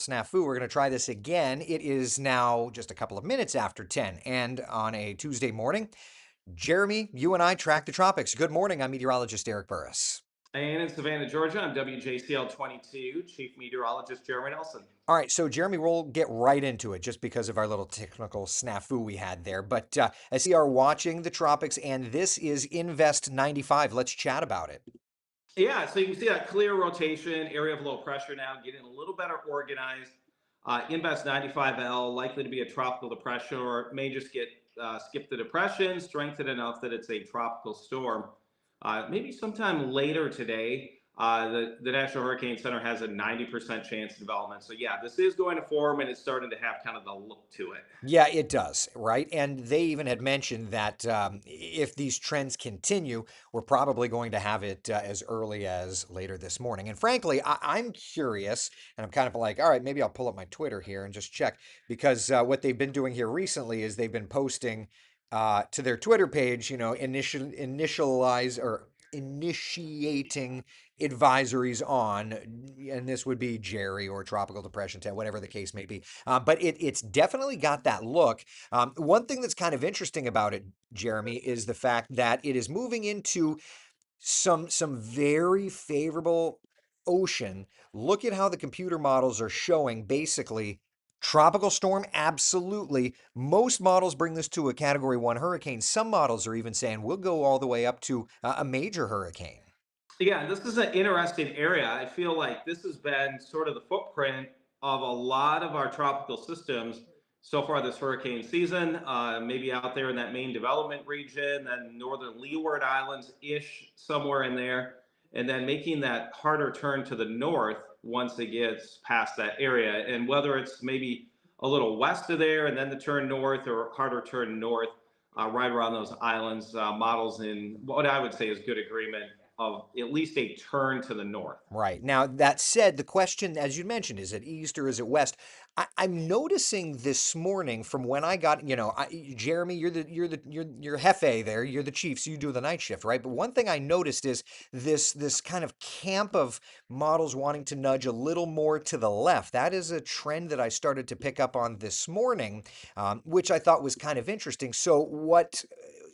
Snafu. We're going to try this again. It is now just a couple of minutes after 10, and on a Tuesday morning, Jeremy, you and I track the tropics. Good morning. I'm meteorologist Eric Burris. And in Savannah, Georgia, I'm WJCL 22 Chief Meteorologist Jeremy Nelson. All right, so Jeremy, we'll get right into it just because of our little technical snafu we had there. But as we are watching the tropics, and this is Invest 95, let's chat about it. Yeah, so you can see that clear rotation, area of low pressure now, getting a little better organized. Invest 95L, likely to be a tropical depression, or it may just get skip the depression, strengthened enough that it's a tropical storm. Maybe sometime later today, the National Hurricane Center has a 90% chance of development. So, yeah, this is going to form and it's starting to have kind of the look to it. Yeah, it does, right? And they even had mentioned that if these trends continue, we're probably going to have it as early as later this morning. And frankly, I'm curious, and I'm kind of like, all right, maybe I'll pull up my Twitter here and just check because what they've been doing here recently is they've been posting to their Twitter page, initialize or initiating advisories on, and this would be Jerry or tropical depression 10, whatever the case may be. But it's definitely got that look. One thing that's kind of interesting about it, Jeremy, is the fact that it is moving into some very favorable ocean. Look at how the computer models are showing basically tropical storm, absolutely. Most models bring this to a category 1 hurricane. Some models are even saying we'll go all the way up to a major hurricane. Yeah, this is an interesting area. I feel like this has been sort of the footprint of a lot of our tropical systems so far this hurricane season. Maybe out there in that main development region, then northern Leeward Islands ish, somewhere in there, and then making that harder turn to the north once it gets past that area. And whether it's maybe a little west of there and then the turn north or harder turn north, right around those islands, models in what I would say is good agreement of at least a turn to the north. Right. Now, that said, the question, as you mentioned, is it east or is it west? I'm noticing this morning from when I got, Jeremy, you're Hefe there. You're the chief, so you do the night shift, right? But one thing I noticed is this kind of camp of models wanting to nudge a little more to the left. That is a trend that I started to pick up on this morning, which I thought was kind of interesting. So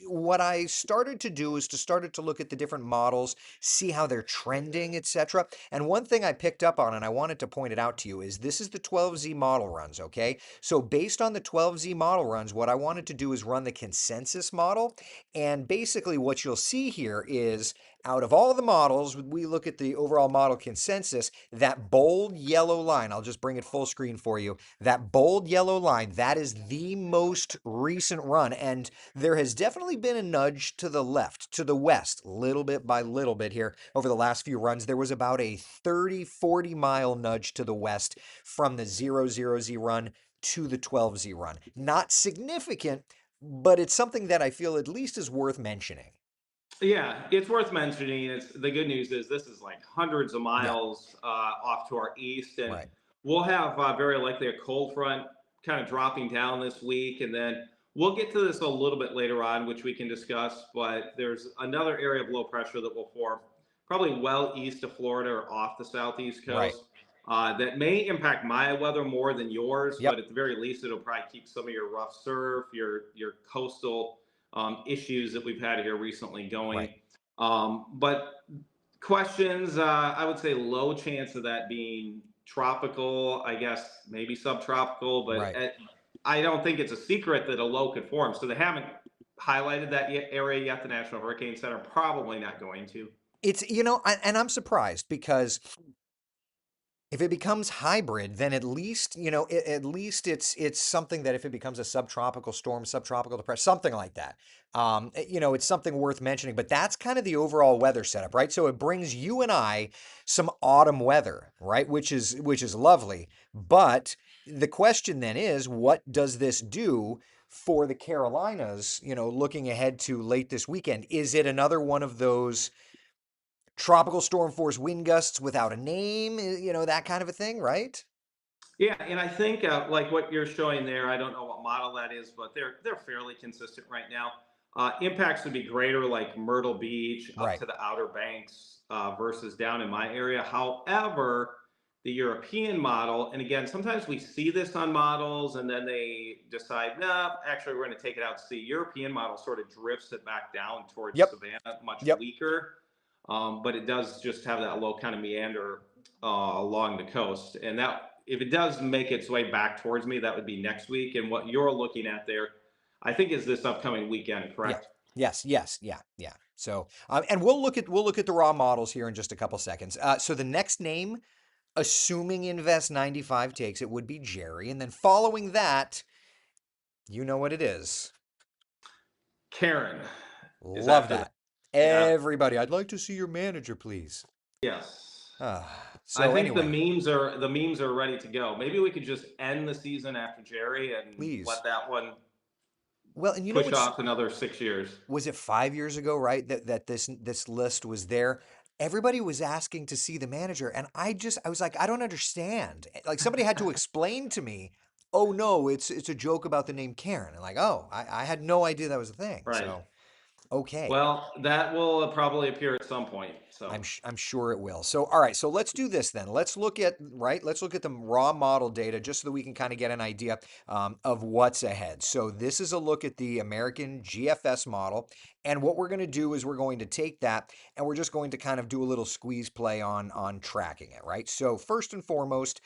what I started to do is to started to look at the different models, see how they're trending, etc. And one thing I picked up on, and I wanted to point it out to you, is this is the 12Z model runs, okay? So based on the 12Z model runs, what I wanted to do is run the consensus model. And basically what you'll see here is out of all the models, we look at the overall model consensus, that bold yellow line, I'll just bring it full screen for you, that bold yellow line, that is the most recent run. And there has definitely been a nudge to the left, to the west, little bit by little bit here over the last few runs. There was about a 30-40 mile nudge to the west from the 00Z run to the 12Z run. Not significant, but it's something that I feel at least is worth mentioning. Yeah, it's worth mentioning. It's the good news is this is like hundreds of Yeah, miles off to our east, and right. we'll have very likely a cold front kind of dropping down this week, and then we'll get to this a little bit later on, which we can discuss. But there's another area of low pressure that will form probably well east of Florida or off the southeast Right. coast. That may impact my weather more than yours, but Yep. at the very least, it'll probably keep some of your rough surf, your coastal issues that we've had here recently Right. going. But questions, I would say low chance of that being tropical, I guess maybe subtropical, but Right. I don't think it's a secret that a low could form. So they haven't highlighted that area yet, the National Hurricane Center, probably not going to. And I'm surprised because if it becomes hybrid, then at least, at least it's something that if it becomes a subtropical storm, subtropical depression, something like that, it's something worth mentioning. But that's kind of the overall weather setup, right? So it brings you and I some autumn weather, right? Which is lovely. But the question then is, what does this do for the Carolinas? Looking ahead to late this weekend, is it another one of those tropical storm force wind gusts without a name, that kind of a thing, right? Yeah, and I think like what you're showing there, I don't know what model that is, but they're fairly consistent right now. Impacts would be greater, like Myrtle Beach up Right. to the Outer Banks versus down in my area. However, the European model. And again, sometimes we see this on models and then they decide, no, actually, we're going to take it out to sea. European model sort of drifts it back down towards Yep. Savannah, much Yep. weaker. But it does just have that low kind of meander along the coast. And that, if it does make its way back towards me, that would be next week. And what you're looking at there, I think, is this upcoming weekend, Yeah. correct? Yes. Yes. Yeah. Yeah. So, and we'll look at the raw models here in just a couple seconds. So the next name, assuming Invest 95 takes it, would be Jerry, and then following that, you know what it is. Karen is Love after that. that. Yeah. Everybody, I'd like to see your manager, please. Yes. I So think anyway, the memes are ready to go. Maybe we could just end the season after Jerry and please. let that one Well, and you know push what's off another 6 years. was it 5 years ago, right? That this list was there. Everybody was asking to see the manager, and I was like, I don't understand. Like somebody had to explain to me, oh no, it's a joke about the name Karen. And like, oh, I had no idea that was a thing. Right. So okay. Well, that will probably appear at some point. So I'm sure it will. So all right, so let's do this then. Let's look at the raw model data just so that we can kind of get an idea of what's ahead. So this is a look at the American GFS model, and what we're going to do is we're going to take that and we're just going to kind of do a little squeeze play on tracking it, right? So first and foremost,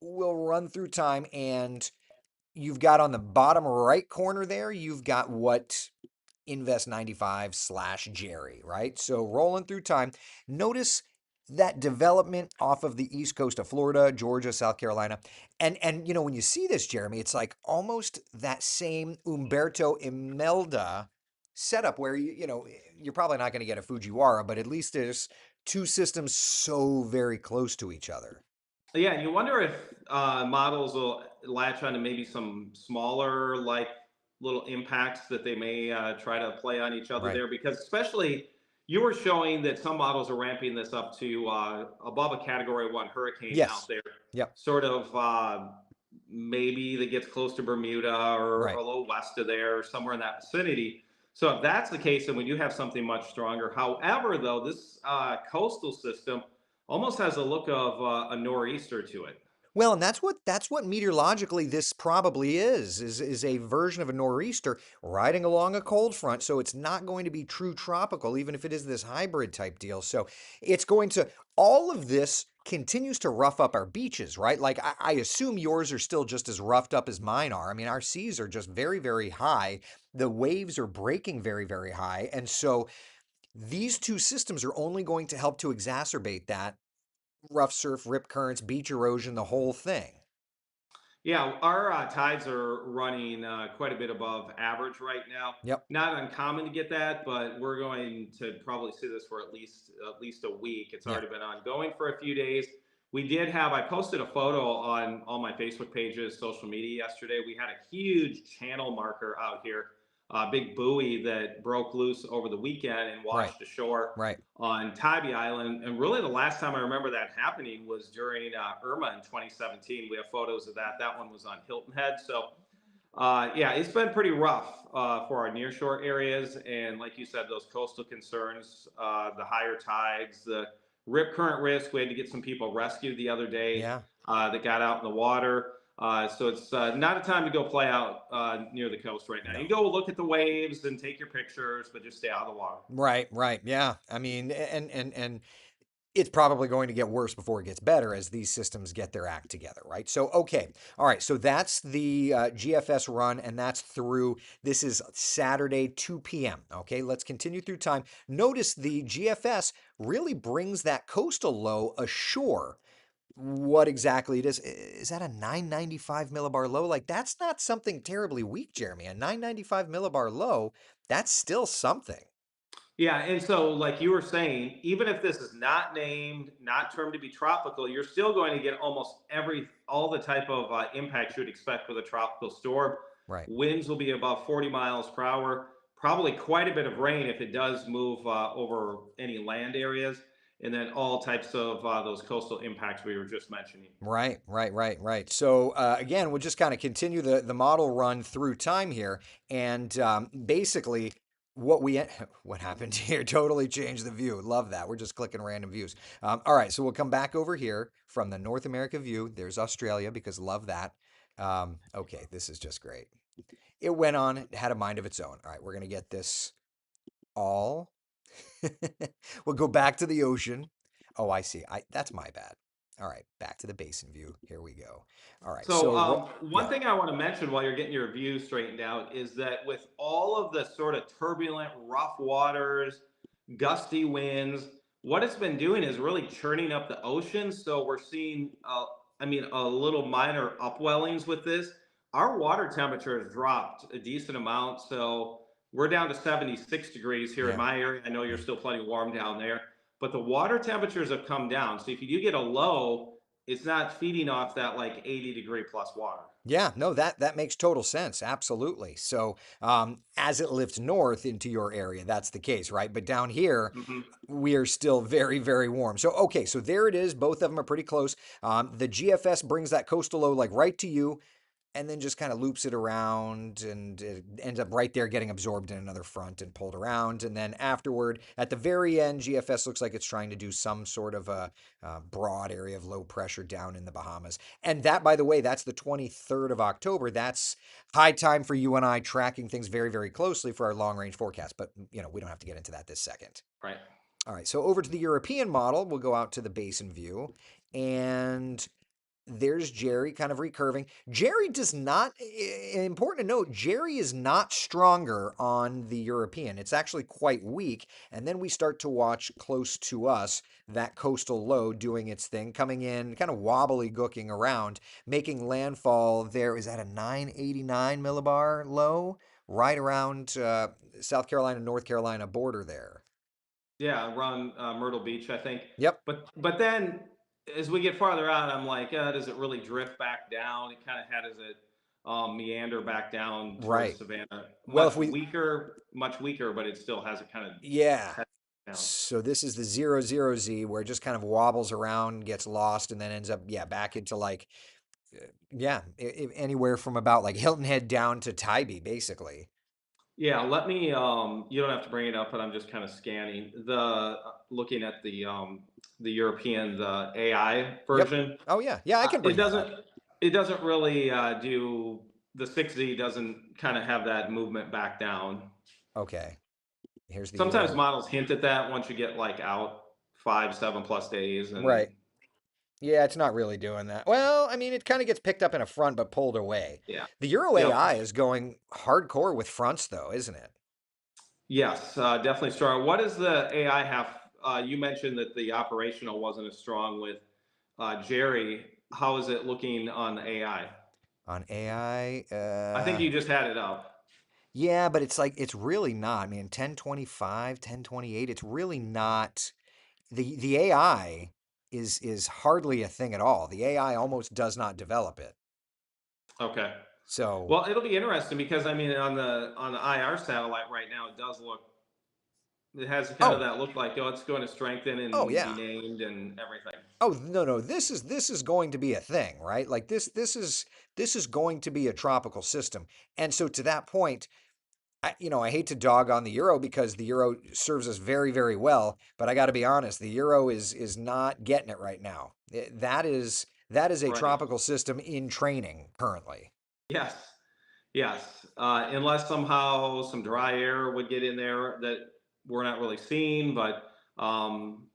we'll run through time, and you've got on the bottom right corner there, you've got what Invest 95 slash Jerry, right? So rolling through time, notice that development off of the east coast of Florida, Georgia, South Carolina. And when you see this, Jeremy, it's like almost that same Umberto Imelda setup where you're probably not going to get a Fujiwara, but at least there's two systems so very close to each other. yeah, you wonder if models will latch on to maybe some smaller, like little impacts that they may try to play on each other Right. there, because especially you were showing that some models are ramping this up to above a Category 1 hurricane out Yes. there, Yep. sort of maybe that gets close to Bermuda or Right. a little west of there, or somewhere in that vicinity. So if that's the case, then we do have something much stronger. However, though, this coastal system almost has a look of a nor'easter to it. Well, and that's what meteorologically this probably is a version of a nor'easter riding along a cold front. So it's not going to be true tropical, even if it is this hybrid type deal. So it's going to all of this continues to rough up our beaches, right? Like I assume yours are still just as roughed up as mine are. I mean, our seas are just very, very high. The waves are breaking very, very high. And so these two systems are only going to help to exacerbate that rough surf, rip currents, beach erosion, the whole thing. Yeah, our tides are running quite a bit above average right now. Yep. Not uncommon to get that, but we're going to probably see this for at least a week. It's Yeah. already been ongoing for a few days. We did have I posted a photo on all my Facebook pages, social media yesterday. We had a huge channel marker out here, a big buoy that broke loose over the weekend and Right. washed ashore Right. on Tybee Island. And really, the last time I remember that happening was during Irma in 2017. We have photos of that. That one was on Hilton Head. So, yeah, it's been pretty rough for our nearshore areas. And like you said, those coastal concerns, the higher tides, the rip current risk. We had to get some people rescued the other day Yeah. that got out in the water. So it's not a time to go play out near the coast right now. You No. can go look at the waves and take your pictures, but just stay out of the water. Right. Right. Yeah. I mean, and it's probably going to get worse before it gets better as these systems get their act together, right? So, okay. All right. So that's the GFS run, and that's through, this is Saturday, 2 p.m. Okay. Let's continue through time. Notice the GFS really brings that coastal low ashore. What exactly it is that a 995 millibar low? Like that's not something terribly weak, Jeremy. A 995 millibar low, that's still something. Yeah, and so like you were saying, even if this is not named, not termed to be tropical, you're still going to get almost all the type of impacts you would expect with a tropical storm. Right. Winds will be above 40 miles per hour, probably quite a bit of rain if it does move over any land areas, and then all types of those coastal impacts we were just mentioning. Right, right, right, right. So again, we'll just kind of continue the model run through time here, and basically what happened here totally changed the view. Love that. We're just clicking random views. All right, so we'll come back over here from the North America view. There's Australia because love that. Okay, this is just great. It went on, it had a mind of its own. All right, we're gonna get this all. We'll go back to the ocean. Oh, I see. I That's my bad. All right, back to the basin view. Here we go. All right, So, so one yeah, thing I want to mention while you're getting your view straightened out is that with all of the sort of turbulent, rough waters, gusty winds, what it's been doing is really churning up the ocean. So we're seeing, a little minor upwellings with this. Our water temperature has dropped a decent amount. So we're down to 76 degrees here in yeah. my area. I know you're Mm. still plenty warm down there, but the water temperatures have come down. So if you do get a low, it's not feeding off that like 80-degree plus water. Yeah, no, that makes total sense. Absolutely. So, as it lifts north into your area, that's the case, right? But down here, Mhm. we are still very, very warm. So, okay, so there it is. Both of them are pretty close. The GFS brings that coastal low like right to you, and then just kind of loops it around, and it ends up right there getting absorbed in another front and pulled around. And then afterward, at the very end, GFS looks like it's trying to do some sort of a broad area of low pressure down in the Bahamas. And that, by the way, that's the 23rd of October. That's high time for you and I tracking things very, very closely for our long range forecast. But, we don't have to get into that this second. Right. All right, so over to the European model, we'll go out to the basin view. And there's Jerry kind of recurving. Jerry does not, important to note, Jerry is not stronger on the European. It's actually quite weak. And then we start to watch close to us that coastal low doing its thing, coming in, kind of wobbly gooking around, making landfall there. Is that a 989 millibar low? Right around South Carolina, North Carolina border there. Yeah, around Myrtle Beach, I think. Yep. But then as we get farther out, I'm like, does it really drift back down? It kind of had as it meander back down towards Right. Savannah. Well, if we, Much weaker, but it still has it kind of yeah. head down. So this is the 00Z where it just kind of wobbles around, gets lost, and then ends up, yeah, back into like, yeah, anywhere from about like Hilton Head down to Tybee, basically. Yeah, let me. You don't have to bring it up, but I'm just kind of scanning looking at the European, the AI Yep. version. Oh yeah, yeah, I can It bring that doesn't. up. It doesn't really do the 6Z doesn't kind of have that movement back down. Okay. Here's the Sometimes Euro. models hint at that once you get like out 5, 7 plus days, Right. and Yeah, it's not really doing that. Well, I mean, it kind of gets picked up in a front, but pulled away. yeah, The Euro yep, AI is going hardcore with fronts, though, isn't it? yes, definitely strong. What does the AI have? You mentioned that the operational wasn't as strong with Jerry. How is it looking on the AI? On AI, I think you just had it up. yeah, but it's like it's really not. I mean, 1025, 1028, it's really not. The AI is hardly a thing at all. The AI almost does not develop it. Okay. So, Well, it'll be interesting because I mean, on the IR satellite right now, it does look. It has kind of oh, that look like, oh, it's going to strengthen oh and be yeah. named and everything. Oh no, no, this is going to be a thing, right? Like this is going to be a tropical system. And so to that point, I hate to dog on the euro because the euro serves us very, very well, but I got to be honest, the euro is not getting it right now. That is a Right. tropical system in training currently. Yes. Yes. Unless somehow some dry air would get in there that we're not really seeing, but um,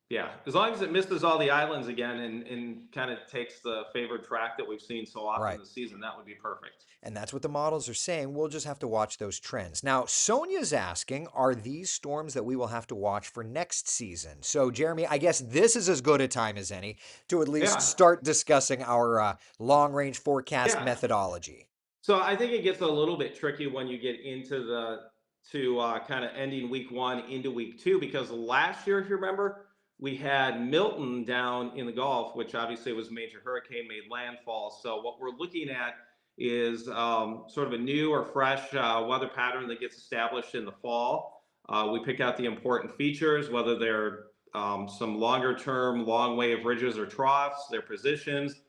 yeah, as long as it misses all the islands again and kind of takes the favored track that we've seen so often Right. this season, that would be perfect. And that's what the models are saying. We'll just have to watch those trends. Now, Sonia's asking, are these storms that we will have to watch for next season? So, Jeremy, I guess this is as good a time as any to at least Yeah. start discussing our long range forecast Yeah. methodology. So I think it gets a little bit tricky when you get into the to kind of ending week one into week two because last year, if you remember, we had Milton down in the Gulf, which obviously was a major hurricane, made landfall. So what we're looking at is sort of a new or fresh weather pattern that gets established in the fall. We pick out the important features, whether they're some longer term, long wave ridges or troughs, their positions,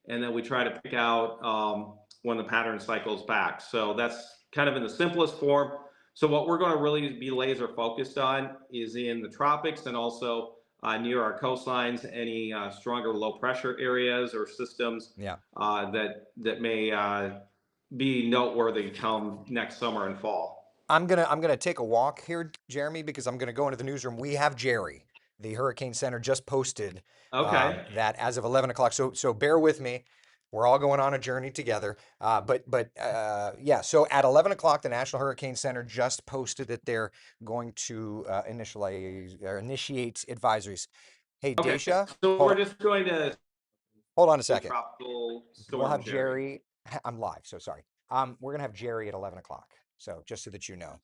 and then we try to pick out when the pattern cycles back. So that's kind of in the simplest form. So what we're going to really be laser focused on is in the tropics and also near our coastlines, any stronger low pressure areas or systems Yeah. that may be noteworthy come next summer and fall. I'm gonna take a walk here, Jeremy, because I'm gonna go into the newsroom. We have Jerry, the Hurricane Center, just posted Okay. that as of 11 o'clock. So bear with me. We're all going on a journey together. But yeah. So at 11 o'clock, the National Hurricane Center just posted that they're going to initiate advisories. Hey, Okay. Daisha, So hold we're on, just going to hold on a second. tropical We'll storm have Jerry. Jerry. I'm live, so sorry. We're gonna have Jerry at 11 o'clock. So just so that you know.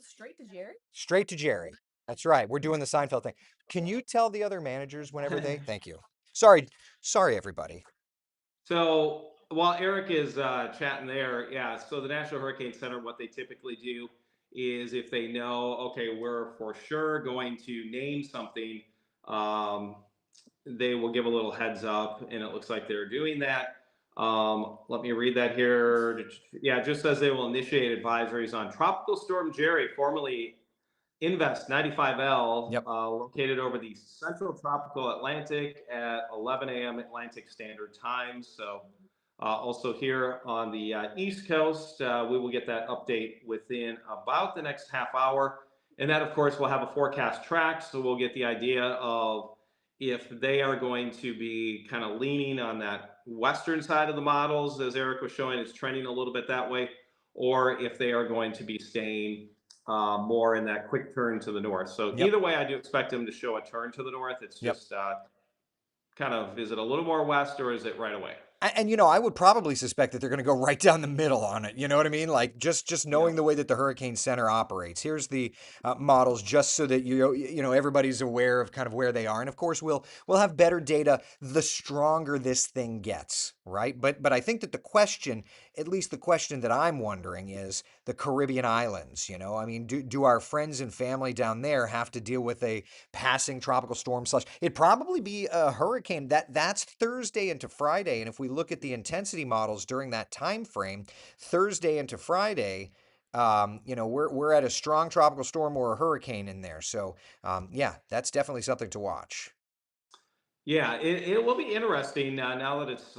Straight to Jerry. That's right. We're doing the Seinfeld thing. Can you tell the other managers whenever they? Thank you. Sorry, sorry, everybody. So while Eric is chatting there, yeah. So the National Hurricane Center, what they typically do is if they know, okay, we're for sure going to name something, um, they will give a little heads up, and it looks like they're doing that. Let me read that here. Yeah, it just says they will initiate advisories on Tropical Storm Jerry, formerly Invest 95L, Yep. located over the central tropical Atlantic at 11 a.m. Atlantic Standard Time. So, also here on the East Coast, we will get that update within about the next half hour. And that, of course, will have a forecast track. So, we'll get the idea of if they are going to be kind of leaning on that western side of the models, as Eric was showing, it's trending a little bit that way, or if they are going to be staying more in that quick turn to the north. So Yep. either way, I do expect them to show a turn to the north. It's Yep. just kind of, is it a little more west or is it right away? And, I would probably suspect that they're going to go right down the middle on it. You know what I mean? Like just Yeah. knowing the way that the Hurricane Center operates. Here's the models, just so that everybody's aware of kind of where they are. And of course, we'll have better data the stronger this thing gets, right? But I think that the question, at least the question that I'm wondering, is the Caribbean islands. I mean, do our friends and family down there have to deal with a passing tropical storm slush? It'd probably be a hurricane. That's Thursday into Friday, and if we look at the intensity models during that time frame, Thursday into Friday, we're at a strong tropical storm or a hurricane in there. So yeah, that's definitely something to watch. Yeah, it will be interesting now that it's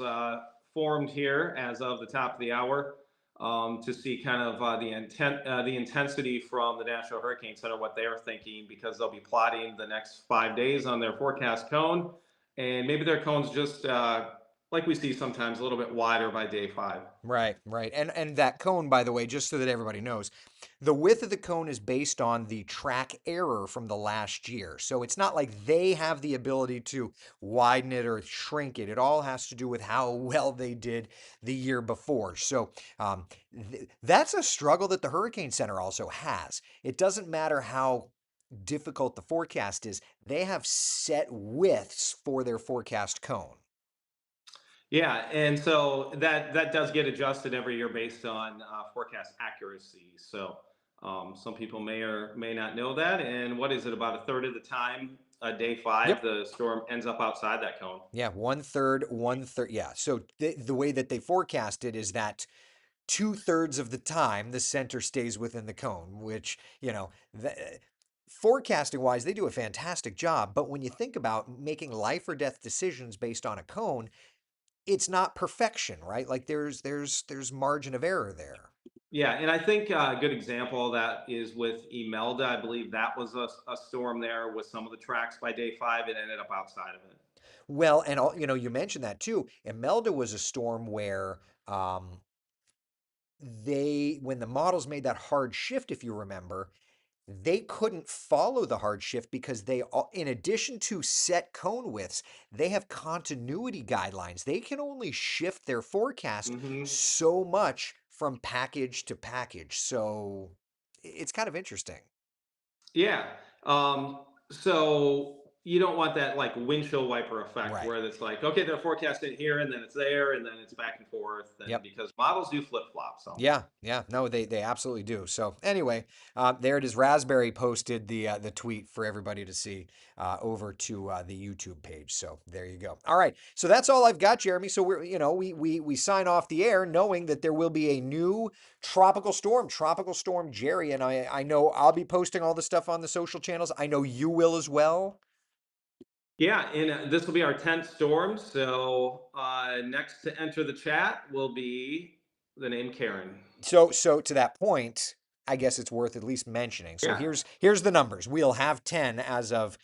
formed here as of the top of the hour to see kind of the intensity from the National Hurricane Center, what they're thinking, because they'll be plotting the next 5 days on their forecast cone, and maybe their cone's just like we see sometimes a little bit wider by day 5. Right, right. And that cone, by the way, just so that everybody knows, the width of the cone is based on the track error from the last year. So it's not like they have the ability to widen it or shrink it. It all has to do with how well they did the year before. So that's a struggle that the Hurricane Center also has. It doesn't matter how difficult the forecast is, they have set widths for their forecast cone. Yeah, and so that does get adjusted every year based on forecast accuracy. So some people may or may not know that. And what is it? About a third of the time, day 5, Yep. the storm ends up outside that cone. Yeah, one third, one third. Yeah. So the way that they forecast it is that two-thirds of the time the center stays within the cone, which, forecasting wise, they do a fantastic job. But when you think about making life or death decisions based on a cone, it's not perfection, right? Like there's margin of error there. Yeah, and I think a good example of that is with Imelda. I believe that was a storm there with some of the tracks by day 5. It ended up outside of it. Well, and you mentioned that too. Imelda was a storm where when the models made that hard shift, if you remember, they couldn't follow the hard shift because in addition to set cone widths, they have continuity guidelines. They can only shift their forecast Hmm. so much from package to package. So it's kind of interesting. Yeah. So you don't want that like windshield wiper effect Right. where it's like, okay, they're forecasting here and then it's there and then it's back and forth. And Yep. because models do flip flop. So Yeah, yeah, no, they absolutely do. So anyway, there it is. Raspberry posted the tweet for everybody to see over to the YouTube page. So there you go. All right, so that's all I've got, Jeremy. So we're we sign off the air knowing that there will be a new Tropical Storm Jerry, and I know I'll be posting all the stuff on the social channels. I know you will as well. yeah, and this will be our 10th storm. So next to enter the chat will be the name Karen. So to that point, I guess it's worth at least mentioning. So Yeah. here's the numbers. We'll have 10 as of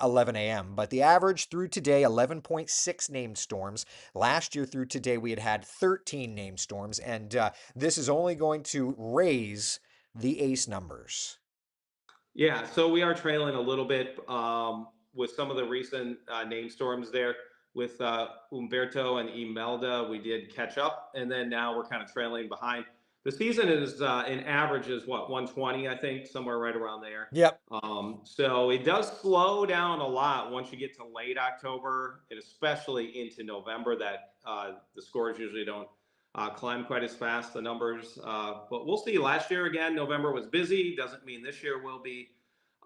11 a.m. But the average through today, 11.6 named storms. Last year through today, we had 13 named storms, and this is only going to raise the ACE numbers. Yeah, so we are trailing a little bit with some of the recent name storms there. With Umberto and Imelda, we did catch up, and then now we're kind of trailing behind. The season is in average is what 120, I think, somewhere right around there. Yep. So it does slow down a lot once you get to late October, and especially into November. That the scores usually don't climb quite as fast, the numbers. But we'll see. Last year, again, November was busy. Doesn't mean this year will be.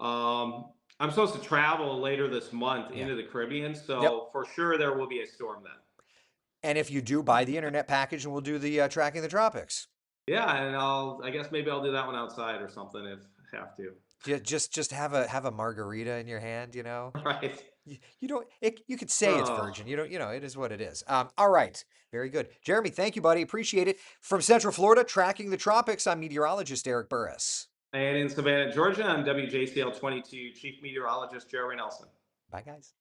Um, I'm supposed to travel later this month Yeah. into the Caribbean, Yep. so for sure there will be a storm then. And if you do buy the internet package, and we'll do the tracking the tropics. Yeah, and I guess maybe I'll do that one outside or something if I have to. Just have a margarita in your hand, you know. Right. You don't you could say it's Oh, virgin. You don't, it is what it is. All right. Very good. Jeremy, thank you, buddy. Appreciate it. From Central Florida, tracking the tropics, I'm meteorologist Eric Burris. and in Savannah, Georgia, I'm WJCL 22 Chief Meteorologist Jerry Nelson. Bye, guys.